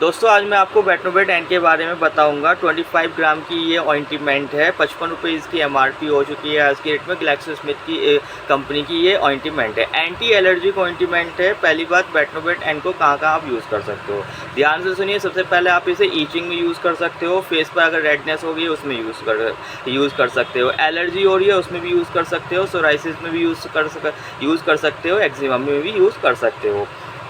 दोस्तों आज मैं आपको बेटनोवेट एन के बारे में बताऊंगा। 25 ग्राम की ये ऑइंटमेंट है। 55 रुपये इसकी एमआरपी हो चुकी है आज की डेट में। ग्लैक्सोस्मिथ की कंपनी की ये ऑइंटमेंट है। एंटी एलर्जिक ऑइंटमेंट है। पहली बात, बेटनोवेट एन को कहाँ आप यूज़ कर सकते हो, ध्यान से सुनिए। सबसे पहले आप इसे ईचिंग में यूज़ कर सकते हो। फेस पर अगर रेडनेस हो गई उसमें यूज़ कर सकते हो। एलर्जी हो रही है उसमें भी यूज़ कर सकते हो। सोराइसिस में भी यूज़ कर सकते हो। एक्जिमा में भी यूज़ कर सकते हो।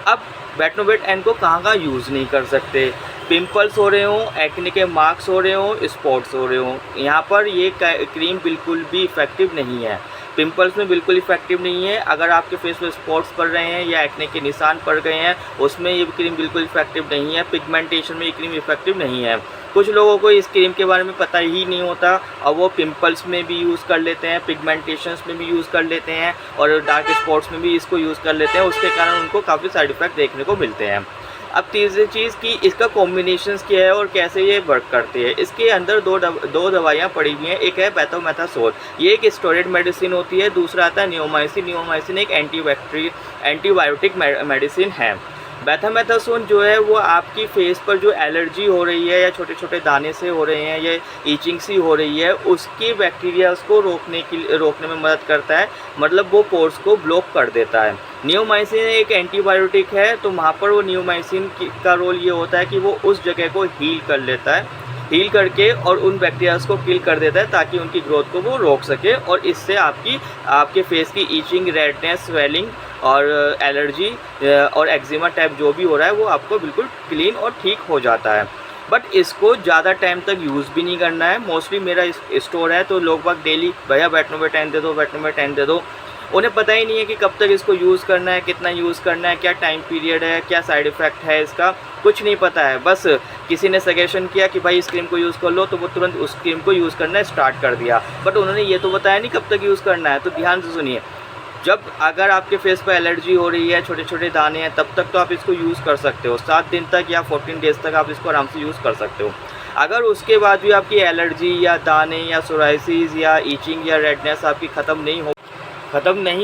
अब बेटनोवेट एन को कहाँ यूज़ नहीं कर सकते, पिंपल्स हो रहे हो, एक्ने के मार्क्स हो रहे हो, स्पॉट्स हो रहे हो, यहाँ पर ये क्रीम बिल्कुल भी इफ़ेक्टिव नहीं है। पिंपल्स में बिल्कुल इफ़ेक्टिव नहीं है। अगर आपके फेस पे स्पॉट्स पड़ रहे हैं या एक्ने के निशान पड़ गए हैं उसमें ये क्रीम बिल्कुल इफ़ेक्टिव नहीं है। पिगमेंटेशन में ये क्रीम इफ़ेक्टिव नहीं है। कुछ लोगों को इस क्रीम के बारे में पता ही नहीं होता और वो पिंपल्स में भी यूज़ कर लेते हैं, पिगमेंटेशंस में भी यूज़ कर लेते हैं और डार्क स्पॉट्स में भी इसको यूज़ कर लेते हैं। उसके कारण उनको काफ़ी साइड इफ़ेक्ट देखने को मिलते हैं। अब तीसरी चीज़ कि इसका कॉम्बिनेशंस क्या है और कैसे ये वर्क करती है। इसके अंदर दो दवाइयाँ पड़ी हुई हैं। एक है बेथोमेथासोल, ये एक स्टेरॉइड मेडिसिन होती है। दूसरा आता है नियोमाइसिन। नियोमाइसिन एक एंटीबायोटिक मेडिसिन है। बेथामेथासोन जो है वो आपकी फेस पर जो एलर्जी हो रही है या छोटे छोटे दाने से हो रहे हैं या ईचिंग सी हो रही है उसकी बैक्टीरियाज को रोकने में मदद करता है, मतलब वो पोर्स को ब्लॉक कर देता है। नियोमाइसिन एक एंटीबायोटिक है, तो वहाँ पर वो नियोमाइसिन का रोल ये होता है कि वो उस जगह को हील कर लेता है, हील करके और उन बैक्टीरियाज को किल कर देता है ताकि उनकी ग्रोथ को वो रोक सके और इससे आपके फेस की ईचिंग, रेडनेस, स्वेलिंग और एलर्जी और एक्जिमा टाइप जो भी हो रहा है वो आपको बिल्कुल क्लीन और ठीक हो जाता है। बट इसको ज़्यादा टाइम तक यूज़ भी नहीं करना है। मोस्टली मेरा स्टोर है तो लोग बाग डेली भैया बेटनोवेट एन दे दो, बेटनोवेट एन दे दो। उन्हें पता ही नहीं है कि कब तक इसको यूज़ करना है, कितना यूज़ करना है, क्या टाइम पीरियड है, क्या साइड इफ़ेक्ट है, इसका कुछ नहीं पता है। बस किसी ने सजेशन किया कि भाई इस क्रीम को यूज़ कर लो तो वो तुरंत उस क्रीम को यूज़ करना स्टार्ट कर दिया। बट उन्होंने ये तो बताया नहीं कब तक यूज़ करना है। तो ध्यान से सुनिए, जब अगर आपके फेस पर एलर्जी हो रही है, छोटे छोटे दाने हैं, तब तक तो आप इसको यूज़ कर सकते हो। 7 दिन तक या 14 डेज़ तक आप इसको आराम से यूज़ कर सकते हो। अगर उसके बाद भी आपकी एलर्जी या दाने या सोराइसिस या ईचिंग या रेडनेस आपकी ख़त्म नहीं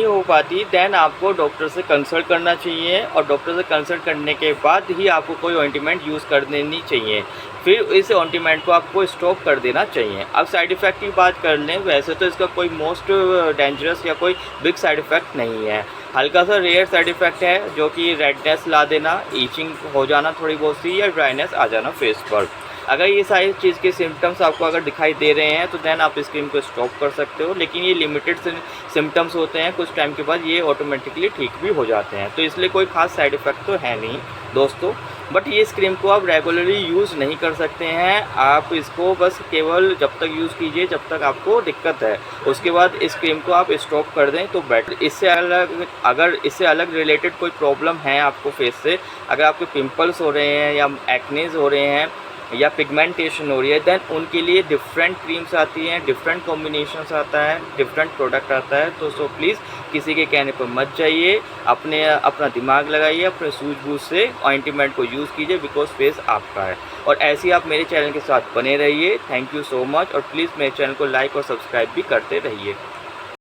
हो पाती, दैन आपको डॉक्टर से कंसल्ट करना चाहिए और डॉक्टर से कंसल्ट करने के बाद ही आपको कोई ऑइंटमेंट यूज़ कर देनी चाहिए। फिर इस ऑइंटमेंट को आपको स्टॉप कर देना चाहिए। अब साइड इफ़ेक्ट की बात कर लें, वैसे तो इसका कोई मोस्ट डेंजरस या कोई बिग साइड इफ़ेक्ट नहीं है। हल्का सा रेयर साइड इफ़ेक्ट है जो कि रेडनेस ला देना, ईचिंग हो जाना थोड़ी बहुत सी या ड्राइनेस आ जाना फेस पर। अगर ये सारी चीज़ के सिम्टम्स आपको अगर दिखाई दे रहे हैं तो दैन आप इस क्रीम को स्टॉप कर सकते हो। लेकिन ये लिमिटेड सिम्टम्स होते हैं, कुछ टाइम के बाद ये ऑटोमेटिकली ठीक भी हो जाते हैं, तो इसलिए कोई ख़ास साइड इफ़ेक्ट तो है नहीं दोस्तों। बट ये इस क्रीम को आप रेगुलरली यूज़ नहीं कर सकते हैं। आप इसको बस केवल जब तक यूज़ कीजिए जब तक आपको दिक्कत है, उसके बाद इस क्रीम को आप स्टॉप कर दें तो बेटर। इससे अलग रिलेटेड कोई प्रॉब्लम है आपको फेस से, अगर आपके पिंपल्स हो रहे हैं या एक्नेज हो रहे हैं या पिगमेंटेशन हो रही है, दैन उनके लिए डिफरेंट क्रीम्स आती हैं, डिफरेंट कॉम्बिनेशंस आता है, डिफरेंट प्रोडक्ट आता है। तो सो प्लीज़ किसी के कहने पर मत जाइए, अपना दिमाग लगाइए, अपने सूझबूझ से ऑइंटमेंट को यूज़ कीजिए, बिकॉज फेस आपका है। और ऐसे ही आप मेरे चैनल के साथ बने रहिए। थैंक यू सो मच और प्लीज़ मेरे चैनल को लाइक और सब्सक्राइब भी करते रहिए।